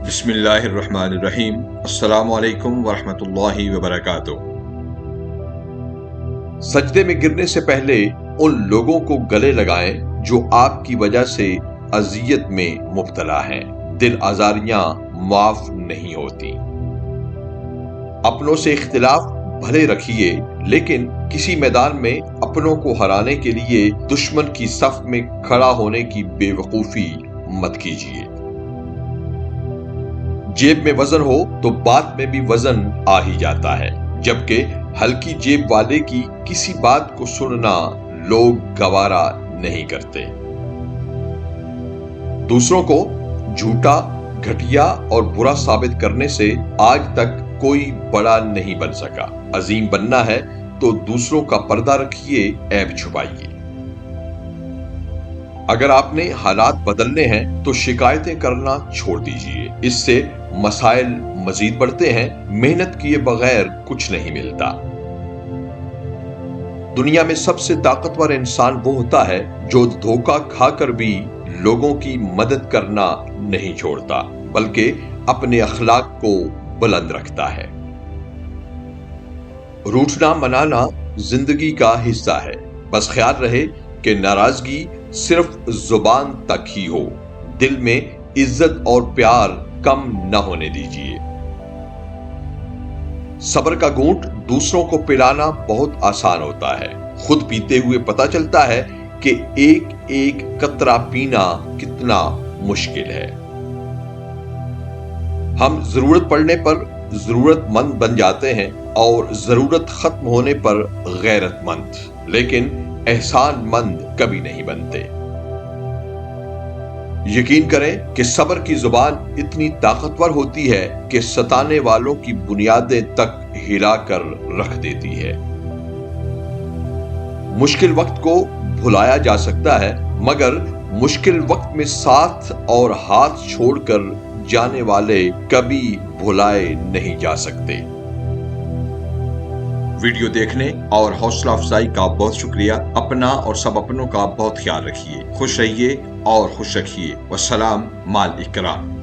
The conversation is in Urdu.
بسم اللہ الرحمن الرحیم۔ السلام علیکم ورحمۃ اللہ وبرکاتہ۔ سجدے میں گرنے سے پہلے ان لوگوں کو گلے لگائیں جو آپ کی وجہ سے اذیت میں مبتلا ہیں۔ دل آزاریاں معاف نہیں ہوتی۔ اپنوں سے اختلاف بھلے رکھیے، لیکن کسی میدان میں اپنوں کو ہرانے کے لیے دشمن کی صف میں کھڑا ہونے کی بے وقوفی مت کیجیے۔ جیب میں وزن ہو تو بات میں بھی وزن آ ہی جاتا ہے، جبکہ ہلکی جیب والے کی کسی بات کو سننا لوگ گوارا نہیں کرتے۔ دوسروں کو جھوٹا، گھٹیا اور برا ثابت کرنے سے آج تک کوئی بڑا نہیں بن سکا۔ عظیم بننا ہے تو دوسروں کا پردہ رکھیے، عیب چھپائیے۔ اگر آپ نے حالات بدلنے ہیں تو شکایتیں کرنا چھوڑ دیجیے، اس سے مسائل مزید بڑھتے ہیں۔ محنت کیے بغیر کچھ نہیں ملتا۔ دنیا میں سب سے طاقتور انسان وہ ہوتا ہے جو دھوکہ کھا کر بھی لوگوں کی مدد کرنا نہیں چھوڑتا، بلکہ اپنے اخلاق کو بلند رکھتا ہے۔ روٹھنا منانا زندگی کا حصہ ہے، بس خیال رہے کہ ناراضگی صرف زبان تک ہی ہو۔ دل میں عزت اور پیار کم نہ ہونے دیجیے۔ صبر کا گھونٹ دوسروں کو پلانا بہت آسان ہوتا ہے، خود پیتے ہوئے پتہ چلتا ہے کہ ایک ایک قطرہ پینا کتنا مشکل ہے۔ ہم ضرورت پڑنے پر ضرورت مند بن جاتے ہیں اور ضرورت ختم ہونے پر غیرت مند، لیکن احسان مند کبھی نہیں بنتے۔ یقین کریں کہ صبر کی زبان اتنی طاقتور ہوتی ہے کہ ستانے والوں کی بنیادیں تک ہلا کر رکھ دیتی ہے۔ مشکل وقت کو بھلایا جا سکتا ہے، مگر مشکل وقت میں ساتھ اور ہاتھ چھوڑ کر جانے والے کبھی بھلائے نہیں جا سکتے۔ ویڈیو دیکھنے اور حوصلہ افزائی کا بہت شکریہ۔ اپنا اور سب اپنوں کا بہت خیال رکھیے۔ خوش رہیے اور خوش رکھیے۔ والسلام مع الاکرام۔